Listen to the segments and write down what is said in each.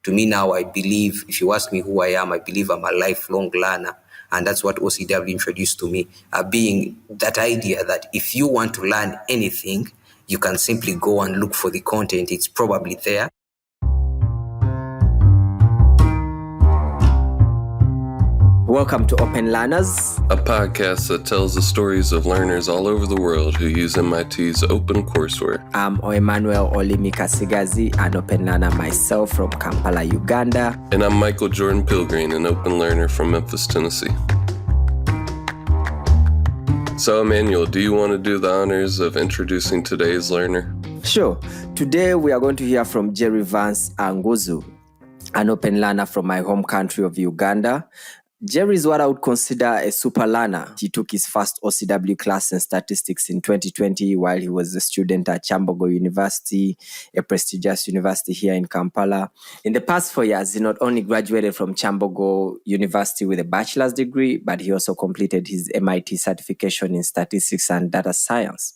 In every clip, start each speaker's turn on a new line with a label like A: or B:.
A: To me now, I believe, if you ask me who I am, I believe I'm a lifelong learner. And that's what OCW introduced to me, being that idea that if you want to learn anything, you can simply go and look for the content. It's probably there.
B: Welcome to Open Learners,
C: a podcast that tells the stories of learners all over the world who use MIT's OpenCourseWare.
B: I'm Emmanuel Olimika Sigazi, an open learner myself from Kampala, Uganda.
C: And I'm Michael Jordan Pilgreen, an open learner from Memphis, Tennessee. So, Emmanuel, do you want to do the honors of introducing today's learner?
B: Sure. Today we are going to hear from Jerry Vance Anguzu, an open learner from my home country of Uganda. Jerry is what I would consider a super learner. He took his first OCW class in statistics in 2020 while he was a student at Kyambogo University, a prestigious university here in Kampala. In the past 4 years, he not only graduated from Kyambogo University with a bachelor's degree, but he also completed his MIT certification in statistics and data science.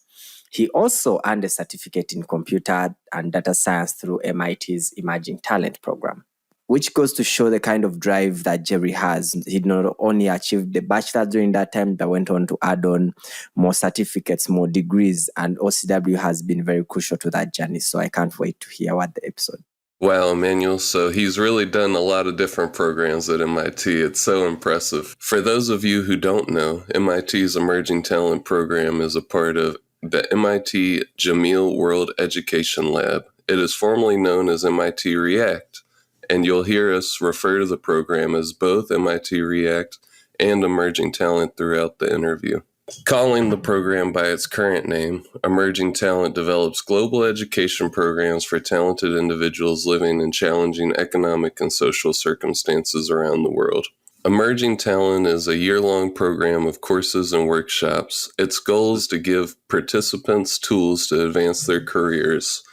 B: He also earned a certificate in computer and data science through MIT's Emerging Talent program, which goes to show the kind of drive that Jerry has. He not only achieved the bachelor's during that time, but went on to add on more certificates, more degrees, and OCW has been very crucial to that journey. So I can't wait to hear what the episode.
C: Wow, Emmanuel. So he's really done a lot of different programs at MIT. It's so impressive. For those of you who don't know, MIT's Emerging Talent program is a part of the MIT Jameel World Education Lab. It is formerly known as MIT React, and you'll hear us refer to the program as both MIT React and Emerging Talent throughout the interview. Calling the program by its current name, Emerging Talent develops global education programs for talented individuals living in challenging economic and social circumstances around the world. Emerging Talent is a year-long program of courses and workshops. Its goal is to give participants tools to advance their careers.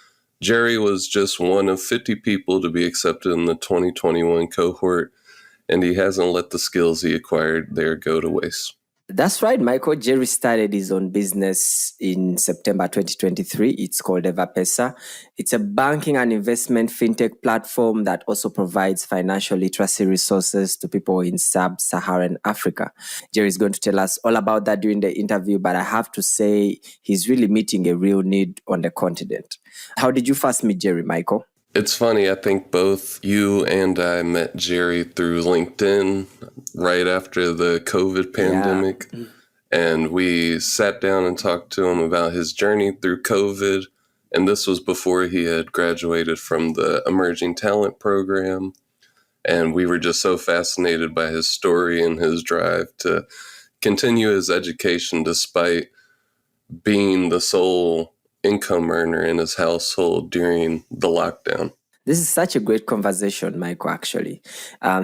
C: Jerry was just one of 50 people to be accepted in the 2021 cohort, and he hasn't let the skills he acquired there go to waste.
B: That's right, Michael. Jerry started his own business in September 2023. It's called Eva PESA. It's a banking and investment fintech platform that also provides financial literacy resources to people in sub-Saharan Africa. Jerry is going to tell us all about that during the interview, but I have to say he's really meeting a real need on the continent. How did you first meet Jerry, Michael?
C: It's funny, I think both you and I met Jerry through LinkedIn right after the COVID pandemic. Yeah. And we sat down and talked to him about his journey through COVID. And this was before he had graduated from the Emerging Talent program. And we were just so fascinated by his story and his drive to continue his education despite being the sole income earner in his household during the lockdown.
B: This is such a great conversation, Michael, actually.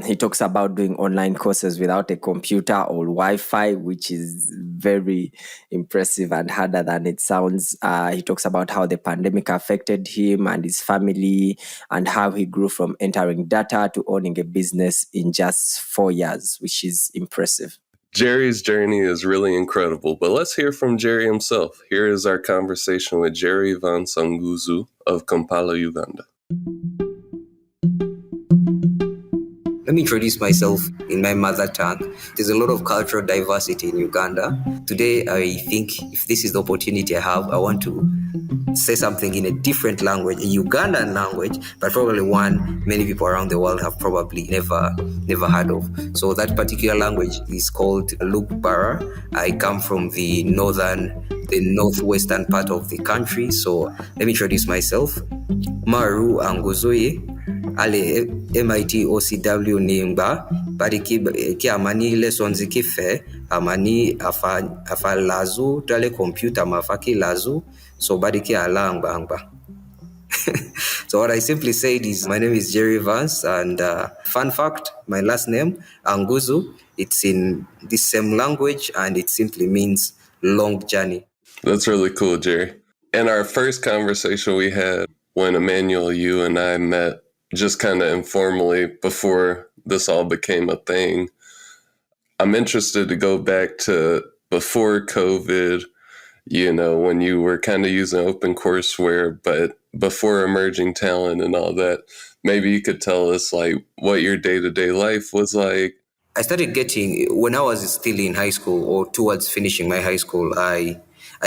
B: He talks about doing online courses without a computer or Wi-Fi, which is very impressive and harder than it sounds. He talks about how the pandemic affected him and his family and how he grew from entering data to owning a business in just 4 years, which is impressive.
C: Jerry's journey is really incredible, but let's hear from Jerry himself. Here is our conversation with Jerry Vance Anguzu of Kampala, Uganda.
A: Let me introduce myself in my mother tongue. There's a lot of cultural diversity in Uganda. Today, I think if this is the opportunity I have, I want to say something in a different language, a Ugandan language, but probably one many people around the world have probably never heard of. So that particular language is called Lugbara. I come from the northwestern part of the country. So let me introduce myself. Maru Anguzoye, ale MIT OCW nimba, bari ki amani lessons ki fe, amani afa lazu, tale computer mafaki lazu, so bari ki alangba. So what I simply said is, my name is Jerry Vance, and fun fact, my last name, Anguzu, it's in the same language, and it simply means long journey.
C: That's really cool, Jerry. In our first conversation we had, when Emmanuel, you and I met just kind of informally before this all became a thing, I'm interested to go back to before COVID. when you were kind of using OpenCourseWare, but before emerging talent and all that. Maybe you could tell us like what your day-to-day life was like.
A: I started getting, when I was still in high school or towards finishing my high school, I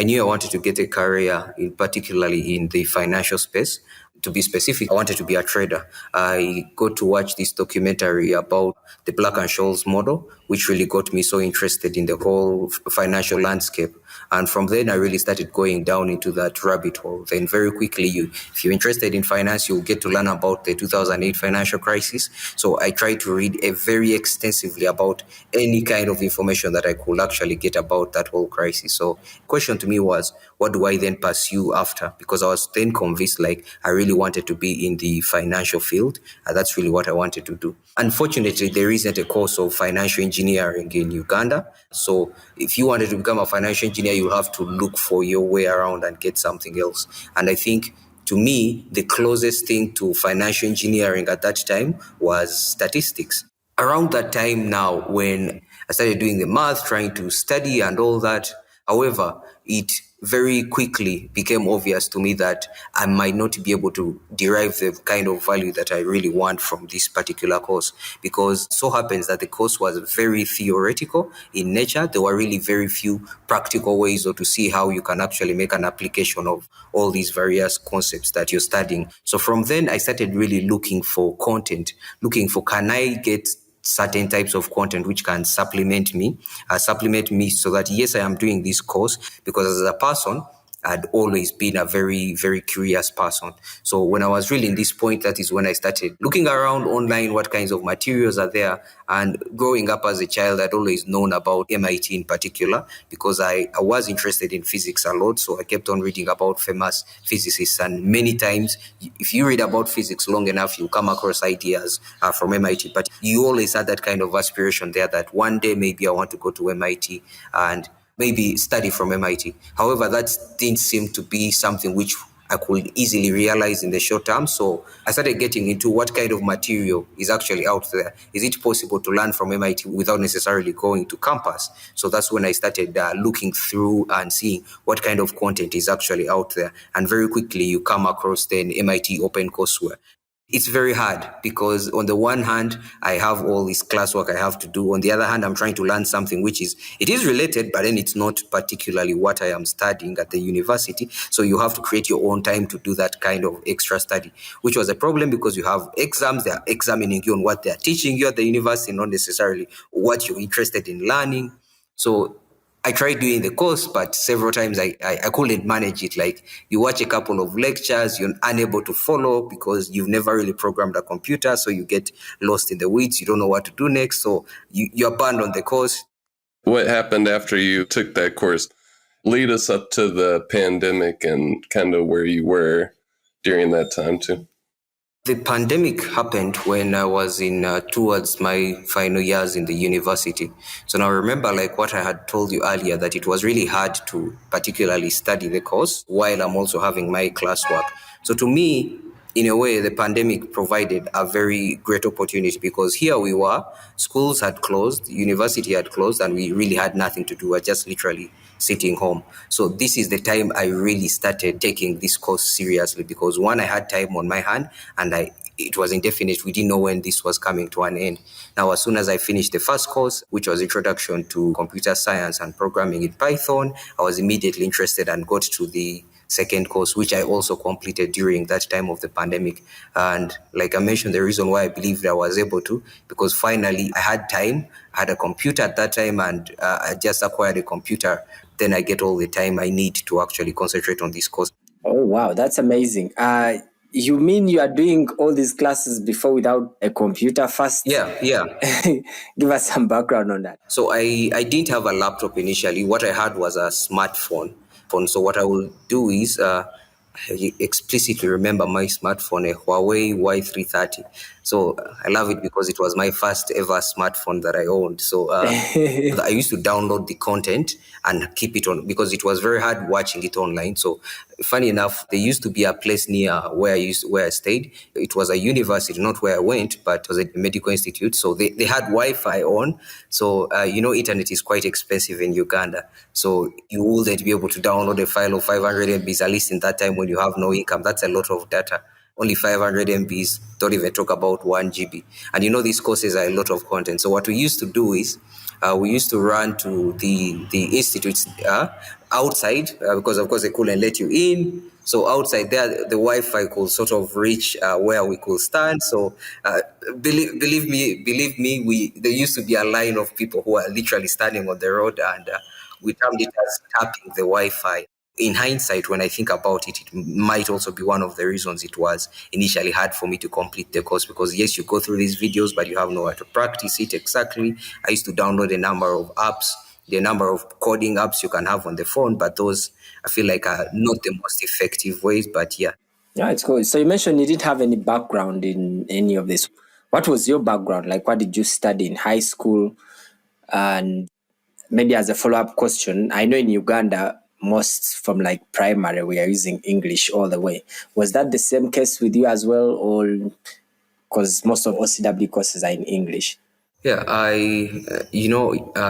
A: knew I wanted to get a career, particularly in the financial space. To be specific, I wanted to be a trader. I got to watch this documentary about the Black and Scholes model, which really got me so interested in the whole financial landscape. And from then, I really started going down into that rabbit hole. Then very quickly, if you're interested in finance, you'll get to learn about the 2008 financial crisis. So I tried to read very extensively about any kind of information that I could actually get about that whole crisis. So the question to me was, what do I then pursue after? Because I was then convinced, like, I really wanted to be in the financial field. And that's really what I wanted to do. Unfortunately, there isn't a course of financial engineering in Uganda. So if you wanted to become a financial engineer, you have to look for your way around and get something else. And I think, to me, the closest thing to financial engineering at that time was statistics. Around that time now, when I started doing the math, trying to study and all that, however, it very quickly became obvious to me that I might not be able to derive the kind of value that I really want from this particular course, because it so happens that the course was very theoretical in nature. There were really very few practical ways or to see how you can actually make an application of all these various concepts that you're studying. So from then, I started really looking for content, looking for, can I get certain types of content which can supplement me so that, yes, I am doing this course because as a person, I'd always been a very, very curious person. So when I was really in this point, that is when I started looking around online, what kinds of materials are there. And growing up as a child, I'd always known about MIT in particular because I was interested in physics a lot. So I kept on reading about famous physicists. And many times, if you read about physics long enough, you come across ideas from MIT. But you always had that kind of aspiration there that one day maybe I want to go to MIT and maybe study from MIT. However, that didn't seem to be something which I could easily realize in the short term. So I started getting into what kind of material is actually out there. Is it possible to learn from MIT without necessarily going to campus? So that's when I started looking through and seeing what kind of content is actually out there. And very quickly, you come across then MIT OpenCourseWare. It's very hard because on the one hand, I have all this classwork I have to do. On the other hand, I'm trying to learn something which it is related, but then it's not particularly what I am studying at the university. So you have to create your own time to do that kind of extra study, which was a problem because you have exams, they're examining you on what they're teaching you at the university, not necessarily what you're interested in learning. So I tried doing the course, but several times I couldn't manage it. Like, you watch a couple of lectures, you're unable to follow because you've never really programmed a computer. So you get lost in the weeds. You don't know what to do next. So you abandon the course.
C: What happened after you took that course? Lead us up to the pandemic and kind of where you were during that time too.
A: The pandemic happened when I was in towards my final years in the university. So now remember, like what I had told you earlier, that it was really hard to particularly study the course while I'm also having my classwork. So to me, in a way, the pandemic provided a very great opportunity because here we were, schools had closed, university had closed, and we really had nothing to do. We were just literally sitting home. So this is the time I really started taking this course seriously because one, I had time on my hand and it was indefinite. We didn't know when this was coming to an end. Now, as soon as I finished the first course, which was Introduction to Computer Science and Programming in Python, I was immediately interested and got to the second course, which I also completed during that time of the pandemic. And like I mentioned, the reason why I believed I was able to, because finally I had time, I had a computer at that time, and I just acquired a computer. Then I get all the time I need to actually concentrate on this course.
B: Oh, wow, that's amazing. You mean you are doing all these classes before without a computer first?
A: Yeah.
B: Give us some background on that.
A: So I didn't have a laptop initially. What I had was a smartphone. So what I will do is I explicitly remember my smartphone, a Huawei Y330. So I love it because it was my first ever smartphone that I owned. So I used to download the content and keep it on because it was very hard watching it online. So funny enough, there used to be a place near where I stayed. It was a university, not where I went, but it was a medical institute. So they had Wi-Fi on. So internet is quite expensive in Uganda. So you wouldn't be able to download a file of 500 MBs, at least in that time when you have no income. That's a lot of data. Only 500 MBs, don't even talk about 1 GB. And these courses are a lot of content. So what we used to do is we used to run to the institutes outside because, of course, they couldn't let you in. So outside there, the Wi-Fi could sort of reach where we could stand. So believe me, there used to be a line of people who are literally standing on the road, and we termed it as tapping the Wi-Fi. In hindsight, when I think about it, it might also be one of the reasons it was initially hard for me to complete the course because, yes, you go through these videos, but you have nowhere to practice it exactly. I used to download a number of apps, the number of coding apps you can have on the phone, but those I feel like are not the most effective ways. But yeah.
B: Yeah, it's cool. So you mentioned you didn't have any background in any of this. What was your background? Like, what did you study in high school? And maybe as a follow-up question, I know in Uganda, most from like primary, we are using English all the way. Was that the same case with you as well? Or because most of OCW courses are in English?
A: Yeah,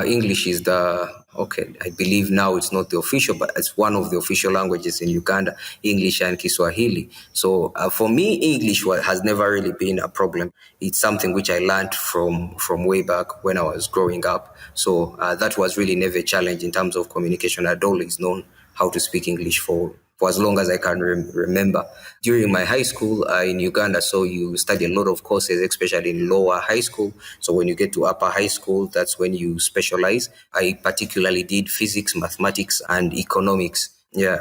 A: English is I believe now it's not the official, but it's one of the official languages in Uganda, English and Kiswahili. So for me, English has never really been a problem. It's something which I learned from way back when I was growing up. So that was really never a challenge in terms of communication. I'd always known how to speak English for as long as I can remember. During my high school in Uganda, so you study a lot of courses, especially in lower high school. So when you get to upper high school, that's when you specialize. I particularly did physics, mathematics, and economics. Yeah,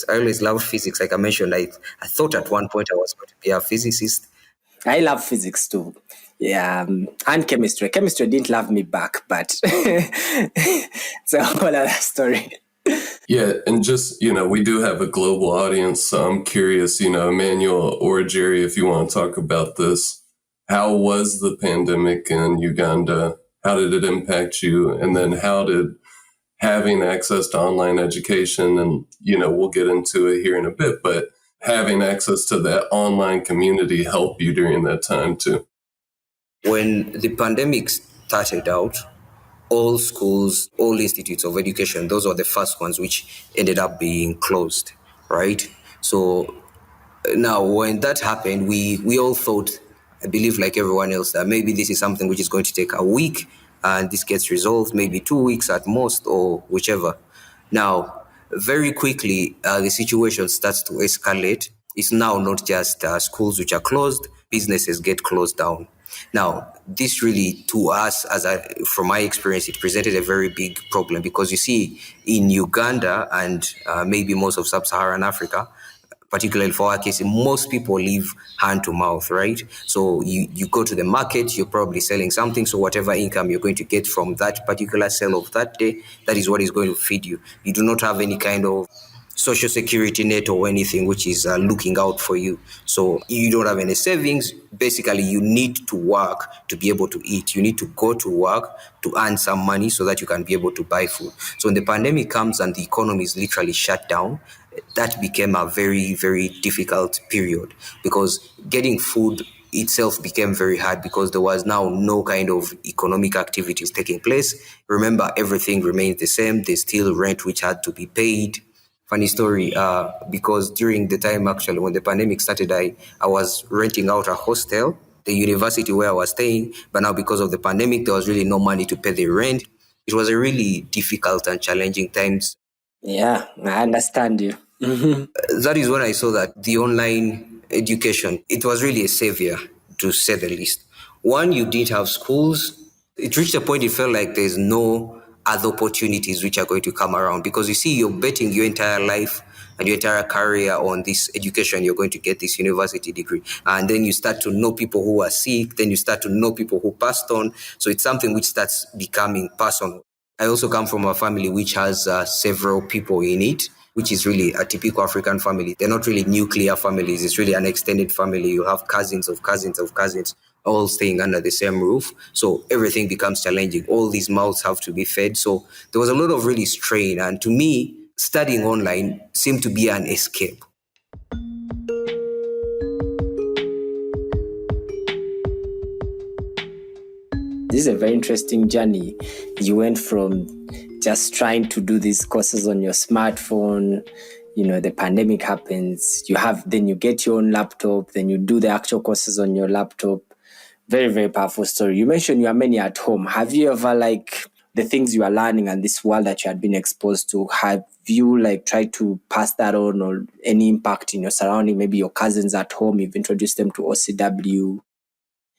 A: I always loved physics. Like I mentioned, I thought at one point I was going to be a physicist.
B: I love physics too. Yeah, and chemistry. Chemistry didn't love me back, but it's a whole other story.
C: Yeah, and just, we do have a global audience, so I'm curious, Emmanuel or Jerry, if you want to talk about this. How was the pandemic in Uganda? How did it impact you? And then how did having access to online education, and, we'll get into it here in a bit, but having access to that online community help you during that time too?
A: When the pandemic started out, all schools, all institutes of education, those were the first ones which ended up being closed, right? So now when that happened, we all thought, I believe like everyone else, that maybe this is something which is going to take a week and this gets resolved, maybe 2 weeks at most or whichever. Now, very quickly, the situation starts to escalate. It's now not just schools which are closed, businesses get closed down. Now, this really, to us, from my experience, it presented a very big problem because you see, in Uganda and maybe most of sub-Saharan Africa, particularly for our case, most people live hand to mouth, right? So you go to the market, you're probably selling something. So whatever income you're going to get from that particular sale of that day, that is what is going to feed you. You do not have any kind of social security net or anything which is looking out for you. So you don't have any savings. Basically, you need to work to be able to eat. You need to go to work to earn some money so that you can be able to buy food. So when the pandemic comes and the economy is literally shut down, that became a very, very difficult period because getting food itself became very hard because there was now no kind of economic activities taking place. Remember, everything remained the same. There's still rent which had to be paid. Funny story, because during the time actually when the pandemic started, I was renting out a hostel, the university where I was staying, but now because of the pandemic, there was really no money to pay the rent. It was a really difficult and challenging times.
B: Yeah, I understand you.
A: That is when I saw that the online education, it was really a savior, to say the least. One, you didn't have schools. It reached a point it felt like there's no other opportunities which are going to come around because you see, you're betting your entire life and your entire career on this education. You're going to get this university degree. And then you start to know people who are sick. Then you start to know people who passed on. So it's something which starts becoming personal. I also come from a family which has several people in it. which is really a typical African family. They're not really nuclear families. It's really an extended family. You have cousins of cousins of cousins all staying under the same roof. So everything becomes challenging. All these mouths have to be fed. So there was a lot of really strain. And to me, studying online seemed to be an escape.
B: This is a very interesting journey. You went from just trying to do these courses on your smartphone, the pandemic happens, then you get your own laptop, then you do the actual courses on your laptop. Very, very powerful story. You mentioned you are many at home. Have you ever, the things you are learning and this world that you had been exposed to, have you tried to pass that on, or any impact in your surrounding, maybe your cousins at home, you've introduced them to OCW?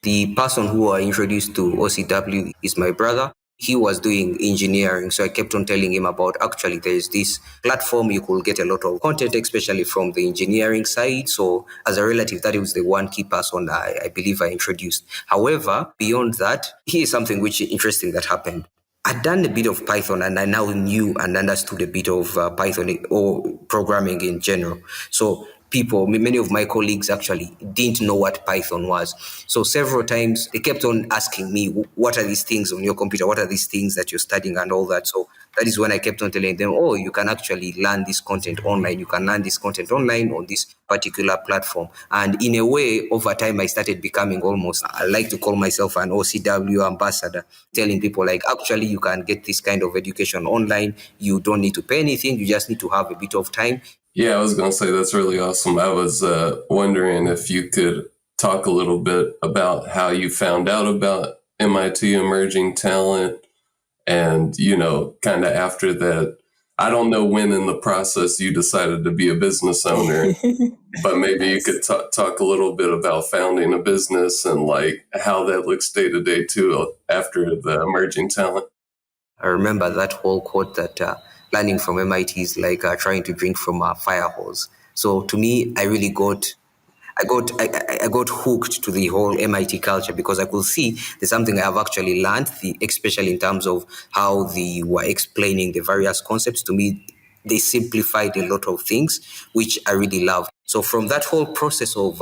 A: The person who I introduced to OCW is my brother. He was doing engineering, so I kept on telling him about, actually, there's this platform, you could get a lot of content, especially from the engineering side. So as a relative, that was the one key person I believe I introduced. However, beyond that, here's something which is interesting that happened. I'd done a bit of Python, and I now knew and understood a bit of Python or programming in general. So many of my colleagues actually didn't know what Python was. So several times they kept on asking me, what are these things on your computer? What are these things that you're studying and all that? So that is when I kept on telling them, oh, you can actually learn this content online. You can learn this content online on this particular platform. And in a way, over time, I started becoming I like to call myself an OCW ambassador, telling people actually, you can get this kind of education online. You don't need to pay anything. You just need to have a bit of time.
C: Yeah, I was going to say that's really awesome. I was wondering if you could talk a little bit about how you found out about MIT Emerging Talent, and, kind of after that. I don't know when in the process you decided to be a business owner, but maybe you could talk a little bit about founding a business and how that looks day to day too after the Emerging Talent.
A: I remember that whole quote that learning from MIT is like trying to drink from a fire hose. So to me, I really I got hooked to the whole MIT culture, because I could see there's something I have actually learned, especially in terms of how they were explaining the various concepts. To me, they simplified a lot of things, which I really love. So from that whole process of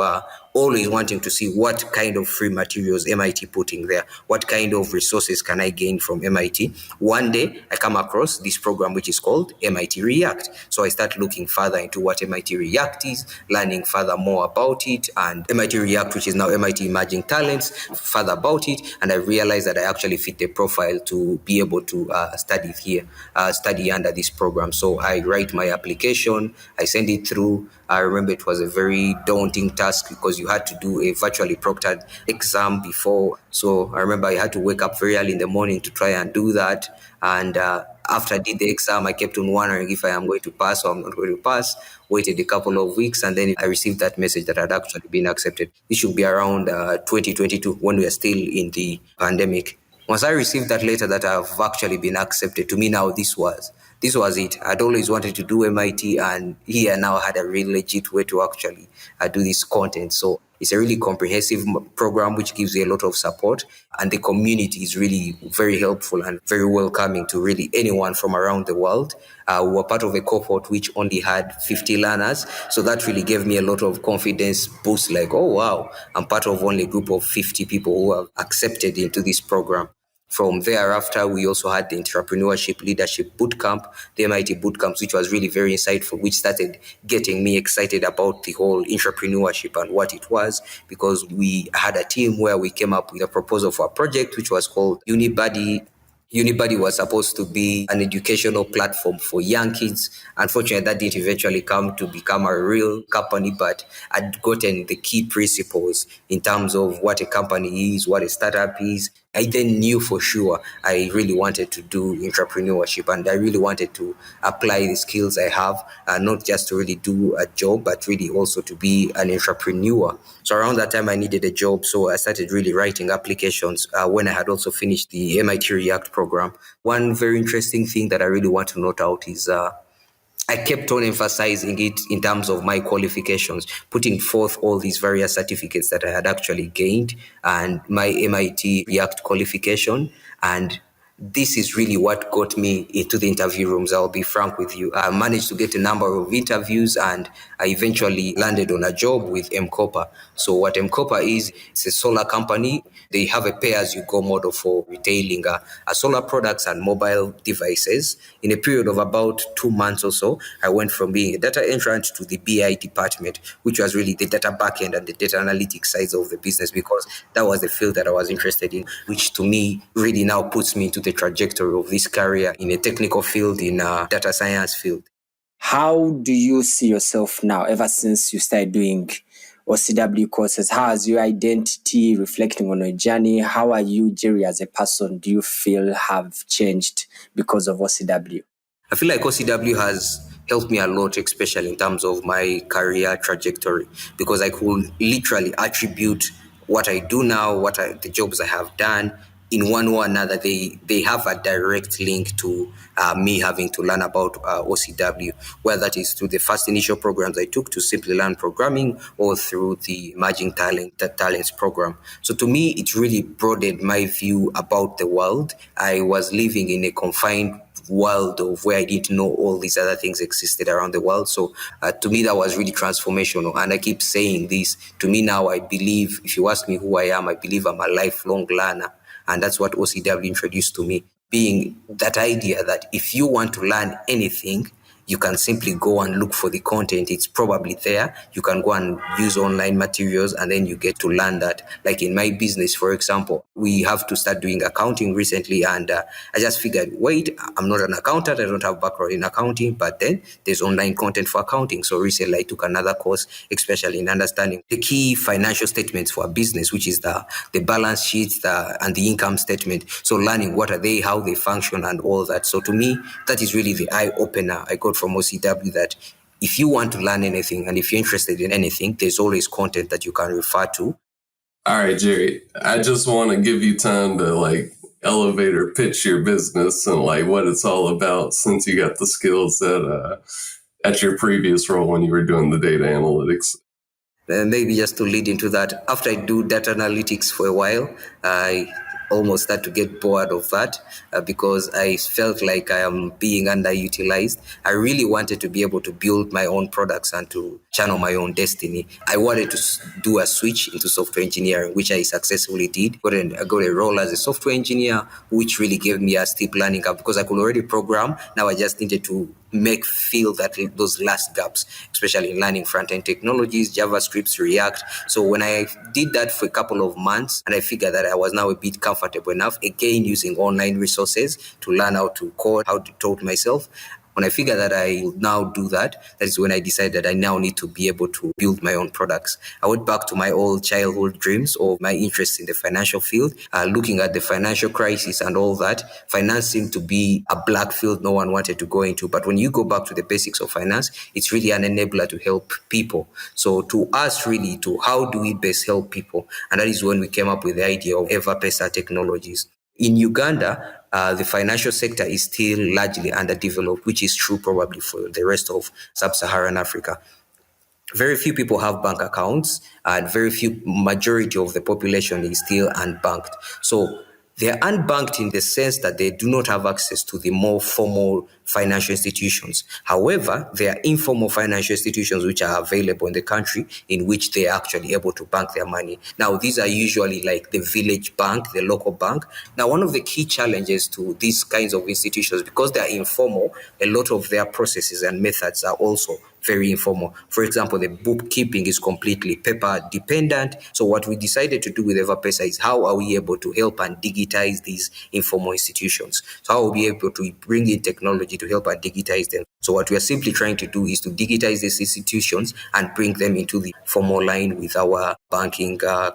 A: always wanting to see what kind of free materials MIT putting there, what kind of resources can I gain from MIT, one day I come across this program which is called MIT React. So I start looking further into what MIT React is, learning further more about it, and MIT React, which is now MIT Emerging Talents, further about it, and I realized that I actually fit the profile to be able to study under this program. So I write my application, I send it through. I remember it was a very daunting task because you had to do a virtually proctored exam before. So I remember I had to wake up very early in the morning to try and do that. And after I did the exam, I kept on wondering if I am going to pass or I'm not going to pass. Waited a couple of weeks, and then I received that message that I'd actually been accepted. This should be around 2022, when we are still in the pandemic. Once I received that letter that I've actually been accepted, to me now this was it. I'd always wanted to do MIT, and here now I had a really legit way to actually do this content. So it's a really comprehensive program which gives you a lot of support, and the community is really very helpful and very welcoming to really anyone from around the world. We were part of a cohort which only had 50 learners, so that really gave me a lot of confidence boost, oh wow, I'm part of only a group of 50 people who have accepted into this program. From thereafter, we also had the Entrepreneurship Leadership Bootcamp, the MIT Bootcamps, which was really very insightful, which started getting me excited about the whole entrepreneurship and what it was, because we had a team where we came up with a proposal for a project which was called Unibuddy. Unibuddy was supposed to be an educational platform for young kids. Unfortunately, that didn't eventually come to become a real company, but I'd gotten the key principles in terms of what a company is, what a startup is. I then knew for sure I really wanted to do entrepreneurship, and I really wanted to apply the skills I have, not just to really do a job, but really also to be an entrepreneur. So around that time, I needed a job, so I started really writing applications when I had also finished the MIT React program. One very interesting thing that I really want to note out is I kept on emphasizing it in terms of my qualifications, putting forth all these various certificates that I had actually gained and my MIT React qualification. And this is really what got me into the interview rooms. I'll be frank with you. I managed to get a number of interviews and I eventually landed on a job with M-Copper. So what M-Copper is, it's a solar company. They have a pay-as-you-go model for retailing solar products and mobile devices. In a period of about 2 months or so, I went from being a data entrant to the BI department, which was really the data backend and the data analytics sides of the business, because that was the field that I was interested in, which to me really now puts me into the trajectory of this career in a technical field, in a data science field.
B: How do you see yourself now, ever since you started doing OCW courses? How has your identity, reflecting on your journey? How are you, Jerry, as a person, do you feel have changed because of OCW?
A: I feel like OCW has helped me a lot, especially in terms of my career trajectory, because I could literally attribute what I do now, the jobs I have done, in one or another. They have a direct link to me having to learn about OCW, whether that is through the first initial programs I took to simply learn programming, or through the Emerging Talents program. So to me, it really broadened my view about the world. I was living in a confined world of where I didn't know all these other things existed around the world. So to me, that was really transformational. And I keep saying this, to me now, I believe, if you ask me who I am, I believe I'm a lifelong learner. And that's what OCW introduced to me, being that idea that if you want to learn anything, you can simply go and look for the content. It's probably there. You can go and use online materials and then you get to learn that. Like in my business, for example, we have to start doing accounting recently. And I just figured, wait, I'm not an accountant. I don't have background in accounting, but then there's online content for accounting. So recently I took another course, especially in understanding the key financial statements for a business, which is the balance sheets and the income statement. So learning what are they, how they function and all that. So to me, that is really the eye opener I got from OCW, that if you want to learn anything and if you're interested in anything, there's always content that you can refer to.
C: All right, Jerry, I just want to give you time to elevator pitch your business and what it's all about, since you got the skills at your previous role when you were doing the data analytics.
A: Maybe just to lead into that, after I do data analytics for a while, I almost start to get bored of that because I felt like I am being underutilized. I really wanted to be able to build my own products and to channel my own destiny. I wanted to do a switch into software engineering, which I successfully did. I got a role as a software engineer, which really gave me a steep learning curve because I could already program. Now I just needed to fill those last gaps, especially in learning front-end technologies, JavaScript, React. So when I did that for a couple of months, and I figured that I was now a bit comfortable enough, again using online resources to learn how to code, how to taught myself. When I figured that I would now do that, that is when I decided that I now need to be able to build my own products. I went back to my old childhood dreams of my interest in the financial field, looking at the financial crisis and all that. Finance seemed to be a black field no one wanted to go into. But when you go back to the basics of finance, it's really an enabler to help people. So to us, really, to how do we best help people? And that is when we came up with the idea of Everpesa Technologies. In Uganda, the financial sector is still largely underdeveloped, which is true probably for the rest of sub-Saharan Africa. Very few people have bank accounts, and majority of the population is still unbanked. So they're unbanked in the sense that they do not have access to the more formal financial institutions. However, there are informal financial institutions which are available in the country in which they are actually able to bank their money. Now, these are usually like the village bank, the local bank. Now, one of the key challenges to these kinds of institutions, because they are informal, a lot of their processes and methods are also very informal. For example, the bookkeeping is completely paper dependent. So what we decided to do with Everpesa is how are we able to help and digitize these informal institutions? So how are we able to bring in technology to help and digitize them? So what we are simply trying to do is to digitize these institutions and bring them into the formal line with our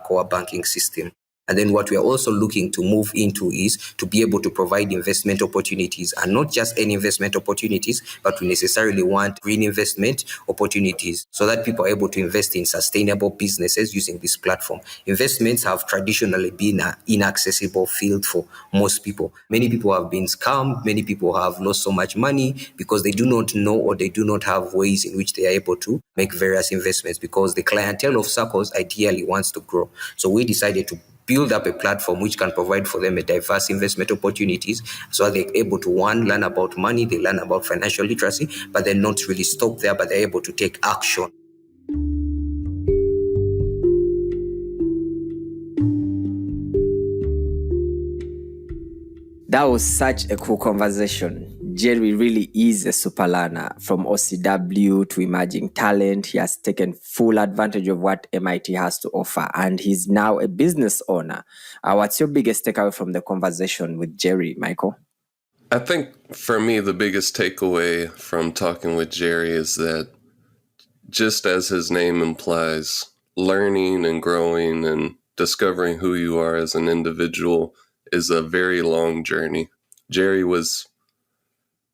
A: core banking system. And then what we are also looking to move into is to be able to provide investment opportunities, and not just any investment opportunities, but we necessarily want green investment opportunities so that people are able to invest in sustainable businesses using this platform. Investments have traditionally been an inaccessible field for most people. Many people have been scammed. Many people have lost so much money because they do not know or they do not have ways in which they are able to make various investments, because the clientele of circles ideally wants to grow. So we decided to build up a platform which can provide for them a diverse investment opportunities, so they're able to, one, learn about money, they learn about financial literacy, but they're not really stop there, but they're able to take action.
B: That was such a cool conversation. Jerry really is a super learner. From OCW to emerging talent, he has taken full advantage of what MIT has to offer, and he's now a business owner. What's your biggest takeaway from the conversation with Jerry, Michael?
C: I think for me, the biggest takeaway from talking with Jerry is that, just as his name implies, learning and growing and discovering who you are as an individual is a very long journey. Jerry was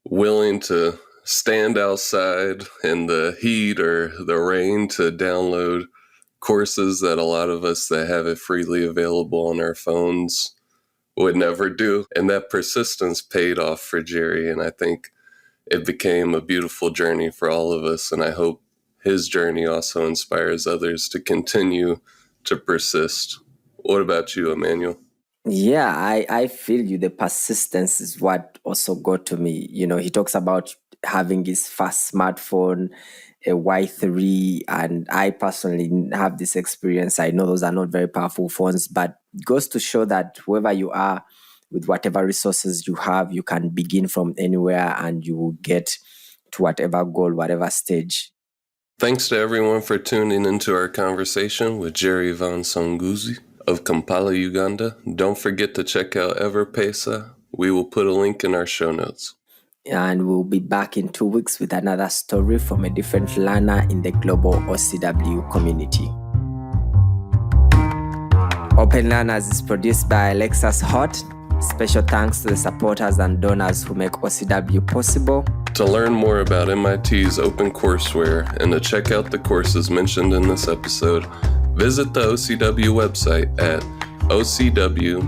C: willing to stand outside in the heat or the rain to download courses that a lot of us that have it freely available on our phones would never do. And that persistence paid off for Jerry. And I think it became a beautiful journey for all of us. And I hope his journey also inspires others to continue to persist. What about you, Emmanuel?
B: Yeah, I feel you. The persistence is what also got to me. He talks about having his first smartphone, a Y3, and I personally have this experience. I know those are not very powerful phones, but it goes to show that whoever you are, with whatever resources you have, you can begin from anywhere and you will get to whatever goal, whatever stage.
C: Thanks to everyone for tuning into our conversation with Jerry Vance Anguzu of Kampala, Uganda. Don't forget to check out Everpesa. We will put a link in our show notes.
B: And we'll be back in 2 weeks with another story from a different learner in the global OCW community. Open Learners is produced by Alexis Hott. Special thanks to the supporters and donors who make OCW possible.
C: To learn more about MIT's OpenCourseWare and to check out the courses mentioned in this episode, visit the OCW website at ocw.mit.edu.